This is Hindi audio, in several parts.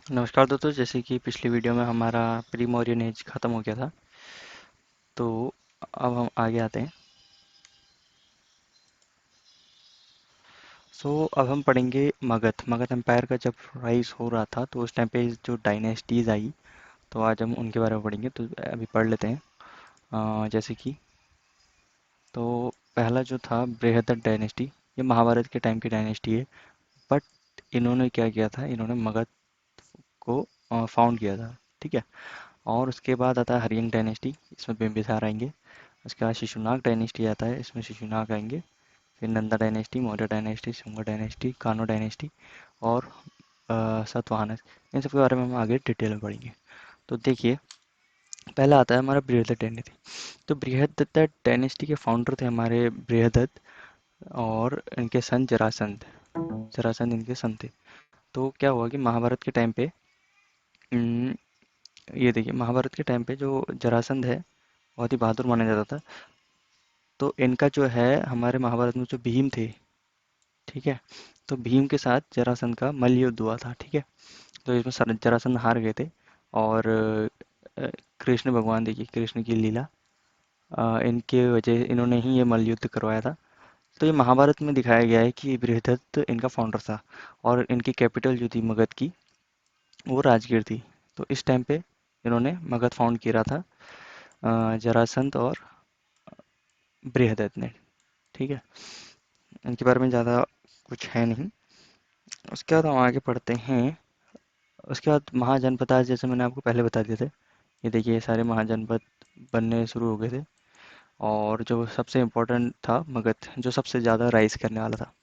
नमस्कार दोस्तों, जैसे कि पिछली वीडियो में हमारा प्री मौर्यन एज खत्म हो गया था। तो अब हम आगे आते हैं। अब हम पढ़ेंगे मगध मगध एम्पायर का जब राइज हो रहा था, तो उस टाइम पे जो डायनेस्टीज आई, तो आज हम उनके बारे में पढ़ेंगे। तो अभी पढ़ लेते हैं। जैसे कि तो पहला जो था बृहदत डायनेस्टी, ये महाभारत के टाइम की डायनेस्टी है। बट इन्होंने क्या किया था, इन्होंने मगध को फाउंड किया था। ठीक है। और उसके बाद आता है हरियंग डायनेस्टी, इसमें बिम्बिसार आएंगे। उसके बाद शिशुनाग डायनेस्टी आता है, इसमें शिशुनाग आएंगे। फिर Nanda dynasty, Maurya dynasty, Shunga dynasty, कानो डायनेस्टी और सातवाहन। इन सब के बारे में हम आगे डिटेल में पढ़ेंगे। तो देखिए, पहला आता है हमारा बृहदत्त डायनेस्टी। तो बृहदत्त डायनेस्टी के फाउंडर थे हमारे बृहदत्त, और इनके सन जरासंध। जरासंध इनके सन थे। तो क्या हुआ कि महाभारत के टाइम पे अम, ये देखिए, महाभारत के टाइम पे जो जरासंध है, बहुत ही बहादुर माना जाता था। तो इनका जो है, हमारे महाभारत में जो भीम थे, ठीक है, तो भीम के साथ जरासंध का मल्ल युद्ध हुआ था। ठीक है। तो इसमें जरासंध हार गए थे। और कृष्ण भगवान, देखिए कृष्ण की लीला, इनके वजह इन्होंने ही ये मल्ल युद्ध करवाया था। तो ये महाभारत में दिखाया गया है कि बृहदत्त इनका फाउंडर था। और इनकी कैपिटल जो थी मगध की, वो राजगीर थी। तो इस टाइम पे इन्होंने मगध फाउंड किया था, जरासंध और बृहदत्त ने। ठीक है। इनके बारे में ज़्यादा कुछ है नहीं। उसके बाद हम आगे पढ़ते हैं। उसके बाद महाजनपद, आज जैसे मैंने आपको पहले बता दिए थे, ये देखिए, ये सारे महाजनपद बनने शुरू हो गए थे। और जो सबसे इम्पोर्टेंट था मगध, जो सबसे ज़्यादा राइज करने वाला था।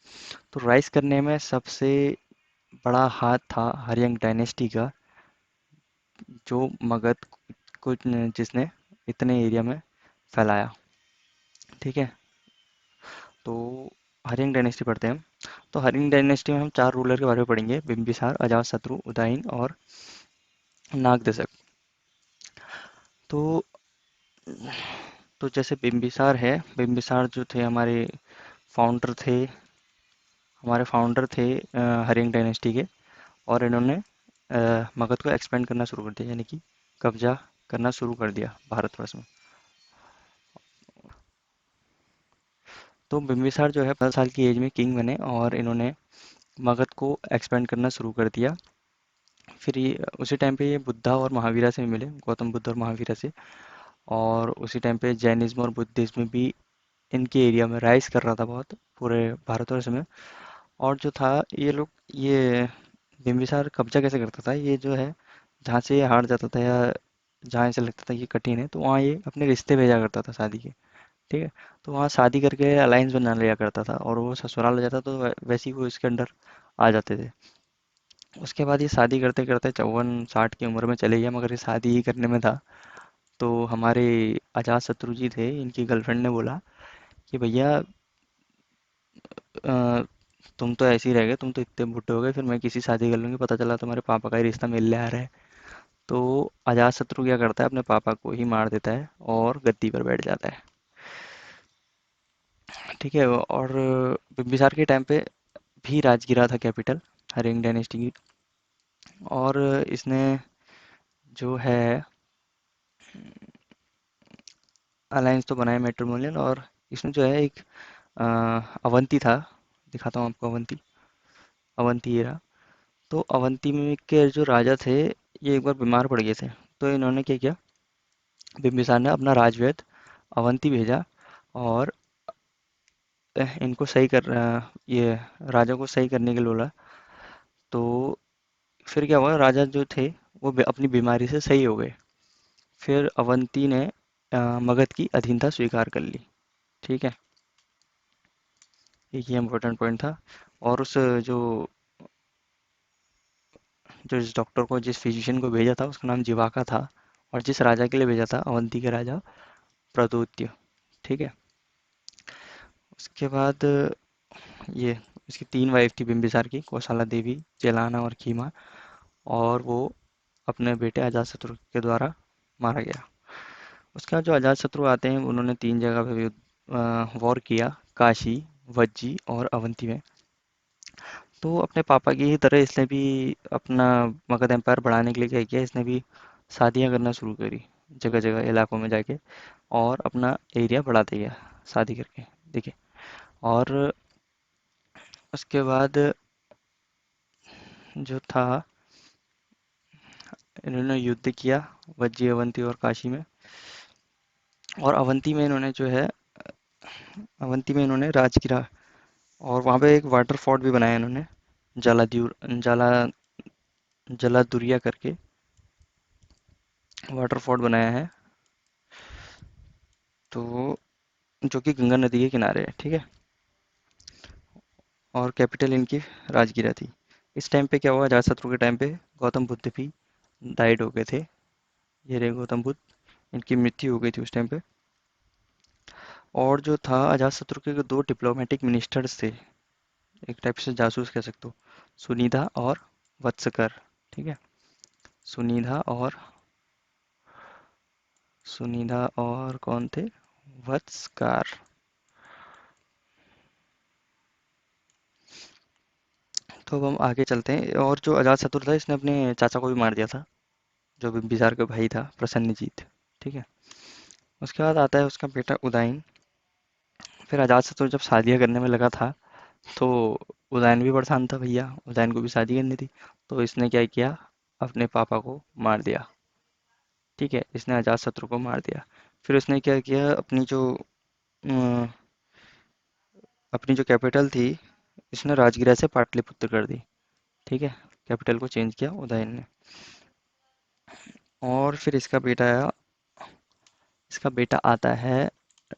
तो राइज करने में सबसे बड़ा हाथ था हरियंग डायनेस्टी का, जो मगध को जिसने इतने एरिया में फैलाया। ठीक है। तो हरियंग डायनेस्टी पढ़ते हैं हम। तो हरियंग डायनेस्टी में हम चार रूलर के बारे में पढ़ेंगे: बिम्बिसार, अजातशत्रु, उदयन और नागदशक। तो जैसे बिम्बिसार है, बिम्बिसार जो थे फाउंडर थे हमारे फाउंडर थे हरियंग डायनेस्टी के। और इन्होंने मगध को एक्सपेंड करना शुरू कर दिया, यानी कि कब्जा करना शुरू कर दिया भारतवर्ष में। तो बिम्बिसार जो है 15 साल की एज में किंग बने, और इन्होंने मगध को एक्सपेंड करना शुरू कर दिया। फिर ये उसी टाइम पे ये बुद्धा और महावीरा से मिले, गौतम बुद्ध और महावीरा से। और उसी टाइम पे जैनिज्म और बुद्धिज्म भी इनके एरिया में राइज कर रहा था बहुत, पूरे भारतवर्ष में। और जो था, ये लोग, ये बिम्बिसार कब्जा कैसे करता था, ये जो है, जहाँ से ये हार जाता था या जहाँ ऐसे लगता था ये कठिन है, तो वहाँ ये अपने रिश्ते भेजा करता था शादी के। ठीक है। तो वहाँ शादी करके अलायंस बना लिया करता था, और वो ससुराल आ जाता तो वैसे ही वो इसके अंडर आ जाते थे। उसके बाद ये शादी करते करते 54-60 की उम्र में चले गया, मगर ये शादी ही करने में था। तो हमारे अजात शत्रु जी थे, इनकी गर्लफ्रेंड ने बोला कि भैया, अ, तुम तो ऐसे ही रह गए, तुम तो इतने बूढ़े हो गए, फिर मैं किसी शादी कर लूंगी, पता चला तुम्हारे पापा का ही रिश्ता मिलने आ रहा है। तो अजात शत्रु क्या करता है, अपने पापा को ही मार देता है और गद्दी पर बैठ जाता है। ठीक है। और बिम्बिसार के टाइम पे भी राजगिरा था कैपिटल, हरिंग डायनेस्टी की। और इसने जो है अलायंस तो बनाया मैट्रिमोनियल, और इसमें जो है एक अ, अवंती था। दिखाता हूँ आपको अवंती। अवंती ये रहा। तो अवंती में के जो राजा थे, ये एक बार बीमार पड़ गए थे। तो इन्होंने क्या किया, बिम्बिसार ने अपना राजवैद्य अवंती भेजा, और इनको ये राजा को सही करने के लिए बोला। तो फिर क्या हुआ, राजा जो थे वो अपनी बीमारी से सही हो गए। फिर अवंती ने मगध की अधीनता स्वीकार कर ली। ठीक है। एक ये इम्पोर्टेंट पॉइंट था। और उस जो जो जिस डॉक्टर को, जिस फिजिशियन को भेजा था, उसका नाम जिवाका था। और जिस राजा के लिए भेजा था, अवंती के राजा प्रदूत्य। ठीक है। उसके बाद ये इसकी 3 वाइफ थी बिम्बिसार की: कौशला देवी, जेलाना और खीमा। और वो अपने बेटे अजातशत्रु के द्वारा मारा गया। उसके बाद जो अजातशत्रु आते हैं, उन्होंने 3 जगह पे वॉर किया: काशी, वज्जी और अवंती में। तो अपने पापा की ही तरह इसने भी अपना मगध एम्पायर बढ़ाने के लिए क्या किया, इसने भी शादियां करना शुरू करी जगह जगह इलाकों में जाके, और अपना एरिया बढ़ाते गया शादी करके। देखिए, और उसके बाद जो था, इन्होंने युद्ध किया वज्जी, अवंती और काशी में। और अवंती में इन्होंने जो है, अवंती में इन्होंने राज गिरा, और वहाँ पे एक वाटर फोर्ट भी बनाया इन्होंने, जलाद्यूर जला जलादुरिया करके वाटर फोर्ट बनाया है। तो जो कि गंगा नदी के किनारे है, ठीक है। और कैपिटल इनकी राजगीरा थी। इस टाइम पे क्या हुआ, अजातशत्रु के टाइम पे गौतम बुद्ध भी डाइड हो गए थे। ये रहे गौतम बुद्ध, इनकी मृत्यु हो गई थी उस टाइम पे। और जो था, अजातशत्रु के दो डिप्लोमेटिक मिनिस्टर्स थे, एक टाइप से जासूस कह सकते हो, सुनिधा और वत्सकर, ठीक है। सुनिधा और सुनिधा और कौन थे, वत्सकार। तो अब हम आगे चलते हैं। और जो अजातशत्रु था, इसने अपने चाचा को भी मार दिया था, जो बिंबिसार का भाई था, प्रसन्नजीत, ठीक है। उसके बाद आता है उसका बेटा उदयन। फिर अजातशत्रु जब शादियाँ करने में लगा था, तो उदयन भी परेशान था भैया, उदयन को भी शादी करनी थी। तो इसने क्या किया, अपने पापा को मार दिया, ठीक है। इसने अजातशत्रु को मार दिया। फिर उसने क्या किया, अपनी जो कैपिटल थी, इसने राजगीर से पाटलिपुत्र कर दी, ठीक है। कैपिटल को चेंज किया उदयन ने। और फिर इसका बेटा आता है,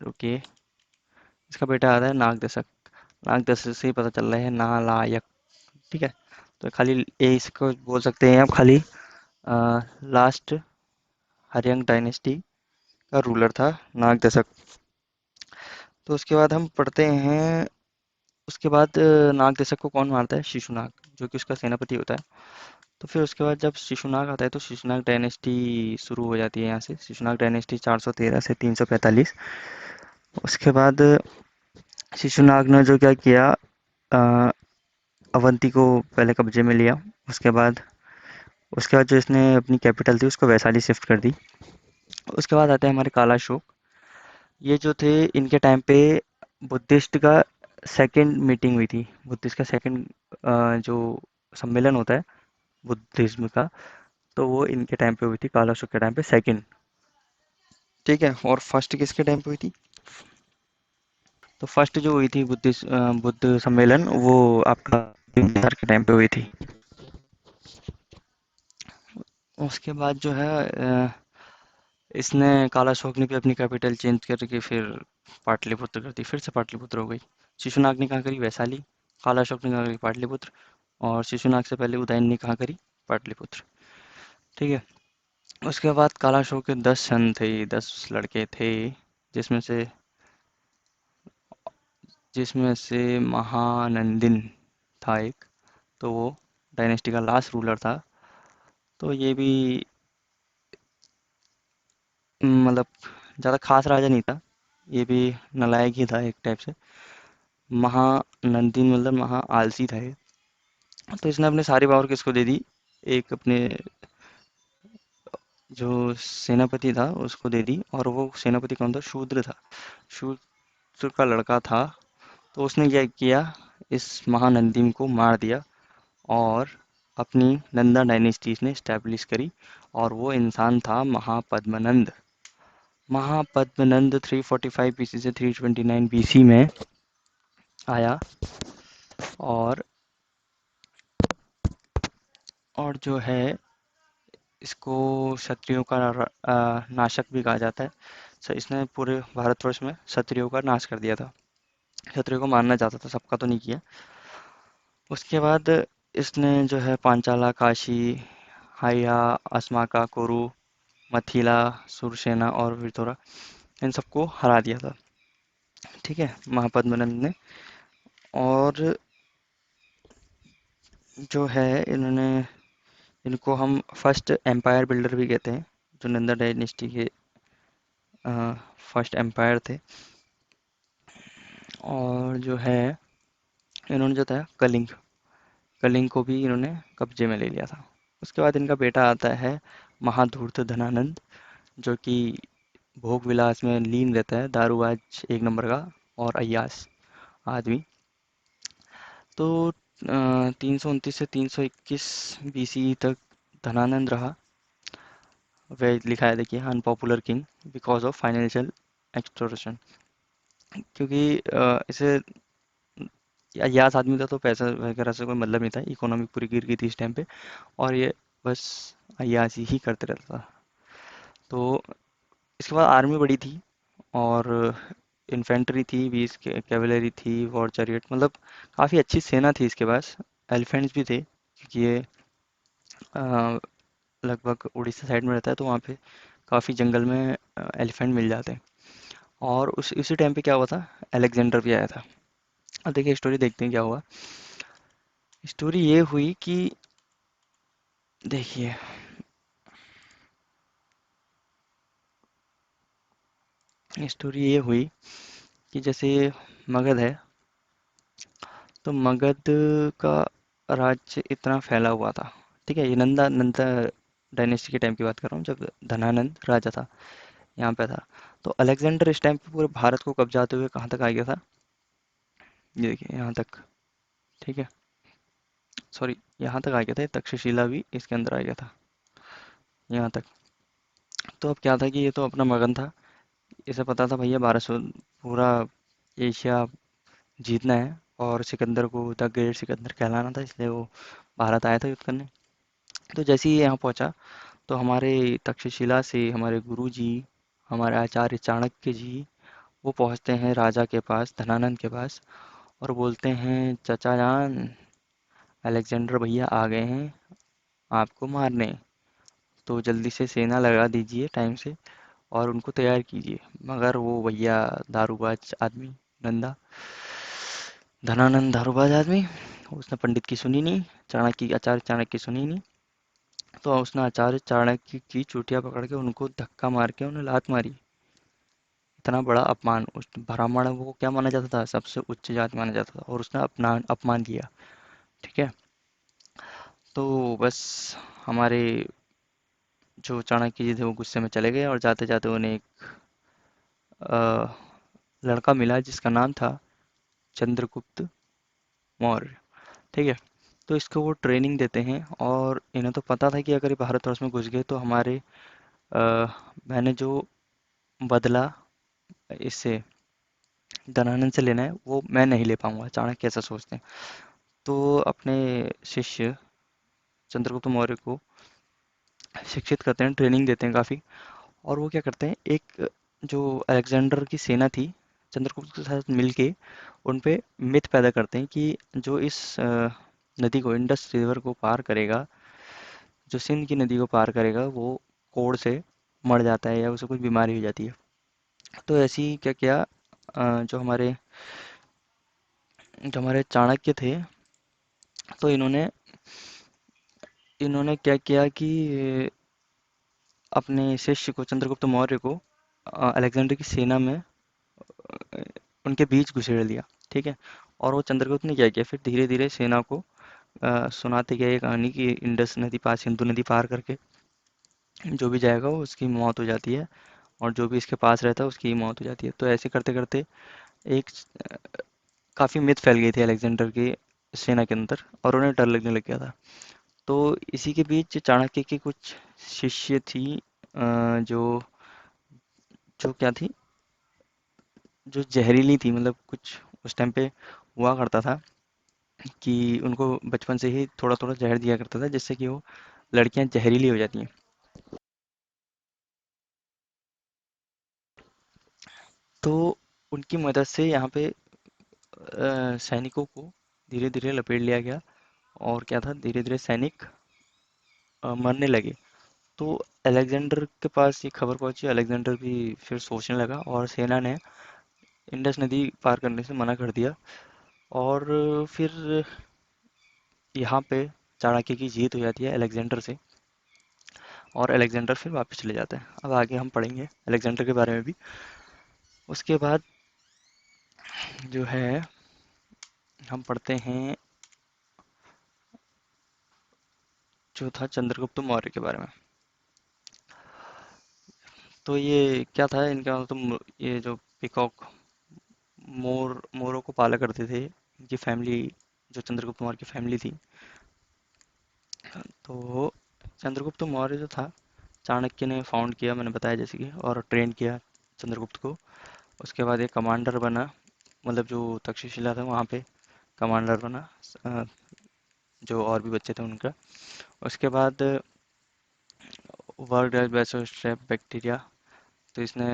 रुकिए, इसका बेटा आता है नागदशक। नागदशक से ही पता चल रहा है नालायक, ठीक है। तो खाली ए इसको बोल सकते हैं आप, खाली लास्ट हर्यंग डायनेस्टी का रूलर था नागदशक। तो उसके बाद हम पढ़ते हैं, उसके बाद नागदशक को कौन मारता है, शिशुनाग, जो कि उसका सेनापति होता है। तो फिर उसके बाद जब शिशुनाग आता है, तो शिशुनाग डायनेस्टी शुरू हो जाती है यहाँ से। शिशुनाग डायनेस्टी 413 से 345। उसके बाद शिशुनाग ने जो क्या किया, अ, अवंती को पहले कब्जे में लिया। उसके बाद जो इसने अपनी कैपिटल थी उसको वैशाली शिफ्ट कर दी। उसके बाद आते हैं हमारे काला अशोक। ये जो थे, इनके टाइम पे बुद्धिस्ट का सेकंड मीटिंग हुई थी। बुद्धिस्ट का सेकंड जो सम्मेलन होता है बुद्धिज्म का, तो वो इनके टाइम पे हुई थी, काला अशोक के टाइम पे सेकंड, ठीक है। और फर्स्ट किसके टाइम पे हुई थी, तो फर्स्ट जो हुई थी बुद्ध सम्मेलन, वो आपका बिंबिसार के टाइम पे हुई थी। उसके बाद जो है, इसने काला अशोक ने भी अपनी कैपिटल चेंज करके फिर पाटलिपुत्र कर दी, फिर से पाटलिपुत्र हो गई। शिशुनाग ने कहाँ करी, वैशाली। काला अशोक ने कहाँ करी, पाटलिपुत्र। और शिशुनाग से पहले उदयन ने कहाँ करी, पाटलिपुत्र, ठीक है। उसके बाद काला अशोक के 10 सन थे, 10 लड़के थे, जिसमें से महानंदिन था एक। तो वो डायनेस्टी का लास्ट रूलर था। तो ये भी मतलब ज़्यादा खास राजा नहीं था, ये भी नालायक ही था एक टाइप से। महानंदिन मतलब महा आलसी था ये। तो इसने अपने सारी पावर किसको दे दी, एक अपने जो सेनापति था उसको दे दी। और वो सेनापति कौन था, शूद्र था, शूद्र का लड़का था। तो उसने क्या किया, इस महानंदिन को मार दिया, और अपनी नंदा डायनेस्टी ने स्टैब्लिश करी। और वो इंसान था महापद्मनंद। महापद्मनंद 345 बीसी से 329 बीसी में आया। और जो है, इसको क्षत्रियों का नाशक भी कहा जाता है। इसने पूरे भारतवर्ष में क्षत्रियों का नाश कर दिया था। क्षत्रियों को मारना चाहता था, सबका तो नहीं किया। उसके बाद इसने जो है पांचाला, काशी, हाया, अस्माका, कुरु, मथिला, सुरसेना और विरतोरा, इन सबको हरा दिया था, ठीक है, महापद्मनंद ने। और जो है, इन्होंने इनको हम फर्स्ट एम्पायर बिल्डर भी कहते हैं, जो नंदा डायनेस्टी के फर्स्ट एम्पायर थे। और जो है, इन्होंने जो था कलिंग, कलिंग को भी इन्होंने कब्जे में ले लिया था। उसके बाद इनका बेटा आता है महाधूर्त धनानंद, जो कि भोग विलास में लीन रहता है, दारूबाज एक नंबर का और अय्यास आदमी। तो 329 से 321 बीसी तक धनानंद रहा। वह लिखा है देखिए, unpopular king because of financial extortion. क्योंकि इसे अय्यास आदमी था तो पैसा वगैरह से कोई मतलब नहीं था, इकोनॉमी पूरी गिर गई थी इस टाइम पे, और ये बस अय्यासी ही करते रहता था। तो इसके बाद आर्मी बड़ी थी, और इन्फेंट्री थी, 20 कैवलरी थी, वॉर चैरियट, मतलब काफ़ी अच्छी सेना थी इसके पास। एलिफेंट्स भी थे, क्योंकि ये अ, लगभग उड़ीसा साइड में रहता है, तो वहाँ पे काफ़ी जंगल में एलिफेंट मिल जाते हैं। और उसी टाइम पे क्या हुआ था, अलेक्जेंडर भी आया था। अब देखिए स्टोरी देखते हैं क्या हुआ। स्टोरी ये हुई कि देखिए, स्टोरी ये हुई कि जैसे मगध है, तो मगध का राज्य इतना फैला हुआ था। ठीक है, ये नंदा नंदा डायनेस्टी के टाइम की बात कर रहा हूँ, जब धनानंद राजा था, यहाँ पे था। तो अलेक्जेंडर इस टाइम पे पूरे भारत को कब्जाते हुए कहाँ तक आ गया था, ये देखिए यहाँ तक। ठीक है, सॉरी, यहाँ तक आ गया था, तक्षशिला भी इसके अंदर आ गया था, यहाँ तक। तो अब क्या था कि ये तो अपना मगन था, इसे पता था भैया 1200 पूरा एशिया जीतना है, और सिकंदर को द ग्रेट सिकंदर कहलाना था, इसलिए वो भारत आया था युद्ध करने। तो जैसे ही ये यहाँ पहुँचा, तो हमारे तक्षशिला से हमारे गुरुजी, हमारे आचार्य चाणक्य जी, वो पहुँचते हैं राजा के पास, धनानंद के पास, और बोलते हैं, चचा जान, अलेक्जेंडर भैया आ गए हैं आपको मारने, तो जल्दी से सेना लगा दीजिए टाइम से, और उनको तैयार कीजिए। मगर वो भैया दारूबाज आदमी, नंदा धनानंद दारूबाज आदमी, उसने पंडित की सुनी नहीं, चाणक्य आचार्य चाणक्य की सुनी नहीं। तो उसने आचार्य चाणक्य की चुटिया पकड़ के उनको धक्का मार के उन्हें लात मारी। इतना बड़ा अपमान, उस ब्राह्मण वो क्या माना जाता था, सबसे उच्च जाति माना जाता था, और उसने अपना अपमान किया। ठीक है, तो बस हमारे जो चाणक्य जी थे वो गुस्से में चले गए, और जाते जाते उन्हें एक अ, लड़का मिला जिसका नाम था चंद्रगुप्त मौर्य। ठीक है, तो इसको वो ट्रेनिंग देते हैं, और इन्हें तो पता था कि अगर ये भारतवर्ष में घुस गए तो हमारे अ, मैंने जो बदला इससे धनानंद से लेना है वो मैं नहीं ले पाऊंगा, चाणक्य ऐसा सोचते हैं। तो अपने शिष्य चंद्रगुप्त मौर्य को शिक्षित करते हैं, ट्रेनिंग देते हैं काफ़ी। और वो क्या करते हैं, एक जो अलेक्जेंडर की सेना थी, चंद्रगुप्त के साथ मिलके उन पे मिथ पैदा करते हैं कि जो इस नदी को, इंडस रिवर को पार करेगा, जो सिंध की नदी को पार करेगा, वो कोढ़ से मर जाता है या उसे कुछ बीमारी हो जाती है। तो ऐसे ही क्या किया, जो हमारे चाणक्य थे, तो इन्होंने इन्होंने क्या किया कि अपने शिष्य को, चंद्रगुप्त मौर्य को, अलेक्जेंडर की सेना में उनके बीच घुसेड़ दिया। ठीक है, और वो चंद्रगुप्त ने क्या किया, फिर धीरे धीरे सेना को सुनाते गए ये कहानी कि इंडस नदी पार, सिंधु नदी पार करके जो भी जाएगा वो उसकी मौत हो जाती है, और जो भी इसके पास रहता है उसकी मौत हो जाती है। तो ऐसे करते करते एक काफ़ी मिथ फैल गई थी अलेक्जेंडर की सेना के अंदर, और उन्हें डर लगने लग गया था। तो इसी के बीच चाणक्य की कुछ शिष्य थी, जो जो क्या थी, जो जहरीली थी, मतलब कुछ उस टाइम पे हुआ करता था कि उनको बचपन से ही थोड़ा थोड़ा जहर दिया करता था, जिससे कि वो लड़कियां जहरीली हो जाती हैं। तो उनकी मदद से यहाँ पे सैनिकों को धीरे धीरे लपेट लिया गया, और क्या था, धीरे धीरे सैनिक मरने लगे। तो अलेक्जेंडर के पास ये खबर पहुंची, अलेक्जेंडर भी फिर सोचने लगा, और सेना ने इंडस नदी पार करने से मना कर दिया। और फिर यहाँ पे चाणक्य की जीत हो जाती है अलेक्जेंडर से, और अलेक्जेंडर फिर वापस चले जाते हैं। अब आगे हम पढ़ेंगे अलेक्जेंडर के बारे में भी। उसके बाद जो है, हम पढ़ते हैं जो था चंद्रगुप्त मौर्य के बारे में। तो ये क्या था इनका, मतलब ये जो पिकॉक मोरों को पाला करते थे, इनकी फैमिली, जो चंद्रगुप्त मौर्य की फैमिली थी। तो चंद्रगुप्त मौर्य जो था, चाणक्य ने फाउंड किया, मैंने बताया जैसे कि, और ट्रेन किया चंद्रगुप्त को। उसके बाद एक कमांडर बना, मतलब जो तक्षशिला था वहाँ पे कमांडर बना, अ, जो और भी बच्चे थे उनका। उसके बाद वर्ल्ड एज बेसिस बैक्टीरिया, तो इसने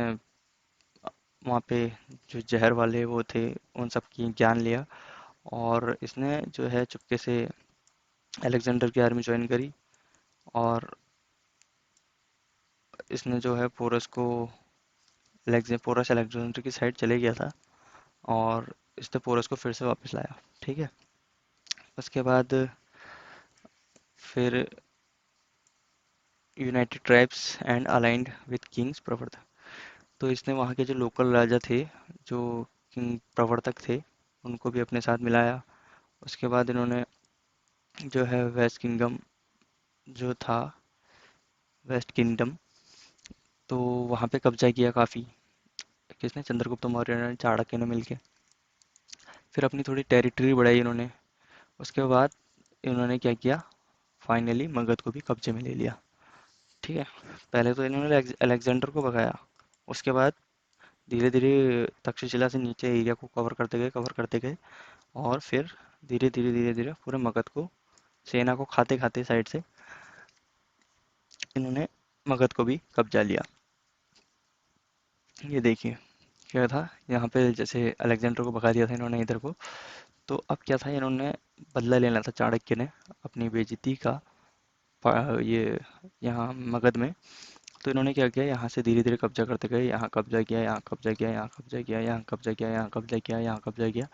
वहाँ पे जो जहर वाले वो थे उन सब की ज्ञान लिया, और इसने जो है चुपके से अलेक्जेंडर की आर्मी ज्वाइन करी, और इसने जो है पोरस को, पोरस अलेक्जेंडर की साइड चले गया था, और इसने पोरस को फिर से वापस लाया। ठीक है। उसके बाद फिर United tribes and aligned with Kings प्रवर्तक, तो इसने वहाँ के जो लोकल राजा थे, जो किंग प्रवर्तक थे, उनको भी अपने साथ मिलाया। उसके बाद इन्होंने जो है वेस्ट किंगडम जो था, वेस्ट किंगडम, तो वहाँ पे कब्जा किया काफ़ी। किसने? चंद्रगुप्त मौर्य ने, चाणक्य ने मिलके। फिर अपनी थोड़ी टेरिटरी बढ़ाई इन्होंने। उसके बाद इन्होंने क्या किया, फाइनली मगध को भी कब्जे में ले लिया। ठीक है। पहले तो इन्होंने अलेक्जेंडर को भगाया, उसके बाद धीरे धीरे तक्षशिला से नीचे एरिया को कवर करते गए, और फिर धीरे धीरे पूरे मगध को, सेना को खाते खाते साइड से इन्होंने मगध को भी कब्जा लिया। ये देखिए क्या था, यहाँ पे जैसे अलेक्जेंडर को भगा दिया था इन्होंने इधर को, तो अब क्या था, इन्होंने बदला लेना था चाणक्य ने अपनी बेइज्जती का, ये यहाँ मगध में। तो इन्होंने क्या किया, यहाँ से धीरे धीरे कब्जा करते गए, यहाँ कब्जा किया, यहाँ कब्जा किया, यहाँ कब्जा किया, यहाँ कब्जा किया, यहाँ कब्जा किया, यहाँ कब्जा किया।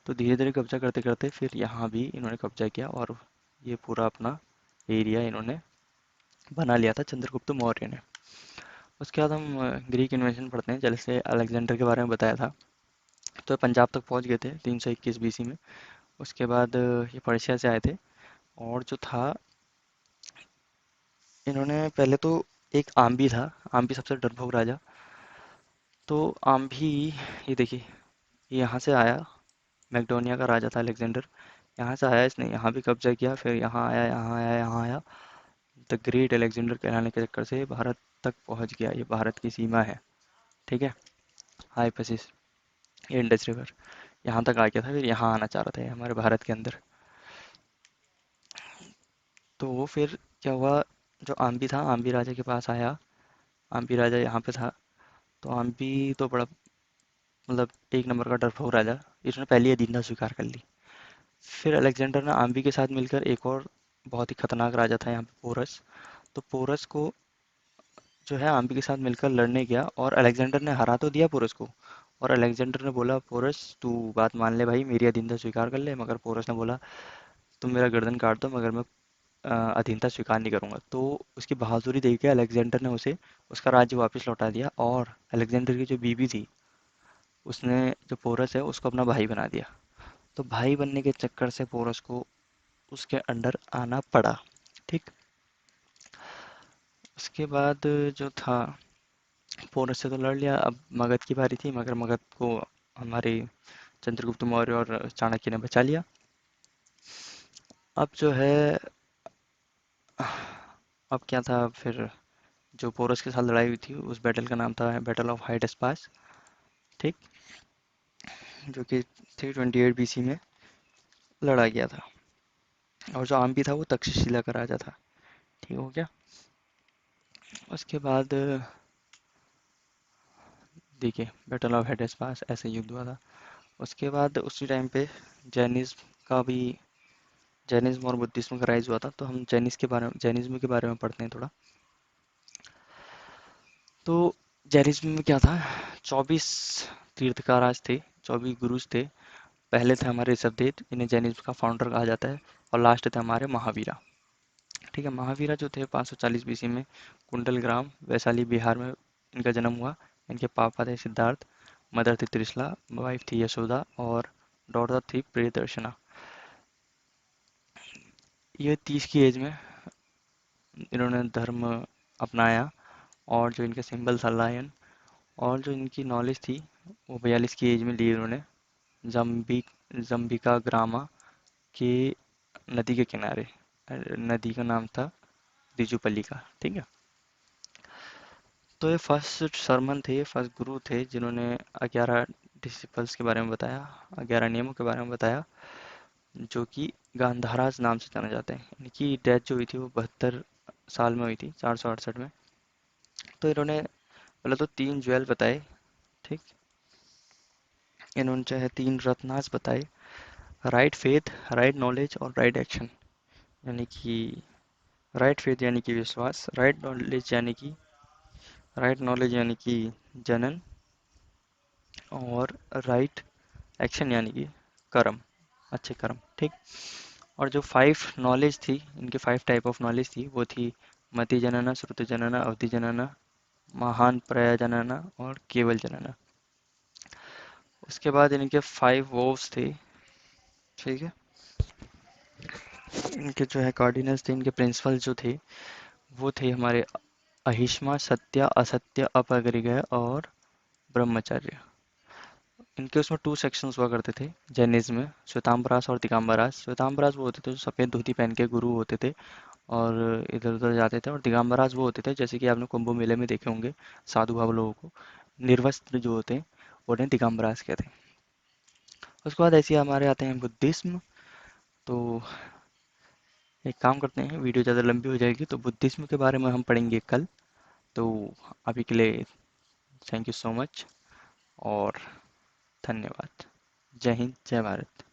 तो धीरे धीरे कब्जा करते करते फिर यहाँ भी इन्होंने कब्जा किया, और ये पूरा अपना एरिया इन्होंने बना लिया था चंद्रगुप्त मौर्य ने। उसके बाद हम ग्रीक इन्वेजन पढ़ते हैं, जैसे अलेक्जेंडर के बारे में बताया था। तो पंजाब तक पहुंच गए थे 321 बीसी में। उसके बाद ये पर्शिया से आए थे, और जो था, इन्होंने पहले तो, एक आम्बी था, आम्बी सबसे डरपोक राजा। तो आम्बी, ये देखिए, ये यहाँ से आया, मैक्डोनिया का राजा था अलेक्जेंडर। यहाँ से आया, इसने यहाँ भी कब्जा किया, फिर यहाँ आया, यहाँ आया, यहाँ आया। द ग्रेट अलेक्जेंडर कहलाने के चक्कर से भारत तक पहुँच गया, ये भारत की सीमा है। ठीक है। हाइपसिस, ये इंडस रिवर, यहाँ तक आ गया था, फिर यहाँ आना चाह रहा था ये हमारे भारत के अंदर। तो वो फिर क्या हुआ, जो आम्बी था, आम्बी राजा के पास आया, आम्बी राजा यहाँ पे था। तो आम्बी तो बड़ा, मतलब एक नंबर का डरपोक राजा, इसने पहले ही अधीनता स्वीकार कर ली। फिर अलेक्जेंडर ने आम्बी के साथ मिलकर एक और बहुत ही खतरनाक राजा था यहाँ पे, पोरस। तो पोरस को जो है आम्बी के साथ मिलकर लड़ने गया, और अलेक्जेंडर ने हरा तो दिया पोरस को। और अलेक्जेंडर ने बोला, पोरस तू बात मान ले भाई, मेरी अधीनता स्वीकार कर ले। मगर पोरस ने बोला, तुम मेरा गर्दन काट दो मगर मैं अधीनता स्वीकार नहीं करूंगा। तो उसकी बहादुरी देख के अलेक्जेंडर ने उसे उसका राज्य वापस लौटा दिया, और अलेक्जेंडर की जो बीबी थी, उसने, जो पोरस है, उसको अपना भाई बना दिया। तो भाई बनने के चक्कर से पोरस को उसके अंडर आना पड़ा। ठीक। उसके बाद जो था, पोरस से तो लड़ लिया, अब मगध की बारी थी, मगर मगध को हमारे चंद्रगुप्त मौर्य और चाणक्य ने बचा लिया। अब जो है, अब क्या था फिर, जो पोरस के साथ लड़ाई हुई थी, उस बैटल का नाम था बैटल ऑफ हाइडेस्पास। ठीक। जो कि 328 बीसी में लड़ा गया था, और जो आम्बी था वो तक्षशिला का राजा था। ठीक हो गया। उसके बाद देखिए, बैटल ऑफ हाइडेस्पास ऐसे युद्ध हुआ था। उसके बाद उसी टाइम पे जैनिज्म का भी, जैनिज्म और बुद्धिज्म का राइज हुआ था। तो हम जैनिज्म के बारे में पढ़ते हैं थोड़ा। तो जैनिज्म में क्या था, 24 तीर्थकाराज थे, 24 गुरुज थे। पहले थे हमारे ऋषभदेव, इन्हें जैनिज्म का फाउंडर कहा जाता है। और लास्ट थे हमारे महावीरा। ठीक है। महावीरा जो थे 540 बीसी में कुंडल ग्राम, वैशाली, बिहार में इनका जन्म हुआ। इनके पापा थे सिद्धार्थ, मदर थी त्रिशला, वाइफ थी यशोदा, और डॉटर थी प्रियदर्शना। ये 30 की एज में इन्होंने धर्म अपनाया, और जो इनका सिंबल था लायन, और जो इनकी नॉलेज थी वो 42 की एज में ली इन्होंने, जम्बी जम्बिका ग्रामा के नदी के किनारे। नदी का नाम था दिजुपल्ली का, ठीक है। तो ये फर्स्ट सरमन थे, फर्स्ट गुरु थे जिन्होंने 11 डिसिपल्स के बारे में बताया, 11 नियमों के बारे में बताया, जो कि गांधाराज नाम से जाने जाते हैं। इनकी डेथ जो हुई थी वो 72 साल में हुई थी, 468 में। तो इन्होंने पहले तो 3 ज्वेल बताए, ठीक। इन्होंने चाहे 3 रत्नास बताए, राइट फेथ, राइट नॉलेज और राइट एक्शन। यानी कि राइट फेथ यानी कि विश्वास, राइट नॉलेज यानी कि जनन, और राइट एक्शन यानी कि कर्म, अच्छे कर्म, ठीक। और जो 5 नॉलेज थी, इनके 5 टाइप ऑफ नॉलेज थी, वो थी मति जनना, श्रुति जनना, अवधि जनना, महान प्रया जनना और केवल जनना। उसके बाद इनके 5 वोव्स थे, ठीक है। इनके जो है कार्डिनल्स थे, इनके प्रिंसिपल जो थे वो थे हमारे अहिष्मा, सत्य, असत्य, अपरिग्रह और ब्रह्मचर्य। इनके उसमें 2 सेक्शंस हुआ करते थे जैनिज्म में, श्वेतांबरास और दिगंबरास। श्वेतांबरास वो होते थे जो सफ़ेद धोती पहन के गुरु होते थे और इधर उधर जाते थे, और दिगंबरास वो होते थे जैसे कि आपने कुंभ मेले में देखे होंगे, साधु बाबा लोगों को निर्वस्त्र जो होते हैं उन्हें दिगंबरास कहते हैं। उसके बाद ऐसे हमारे आते हैं बुद्धिज्म। तो एक काम करते हैं, वीडियो ज़्यादा लंबी हो जाएगी, तो बुद्धिज्म के बारे में हम पढ़ेंगे कल। तो अभी के लिए थैंक यू सो मच और धन्यवाद। जय हिंद, जय भारत।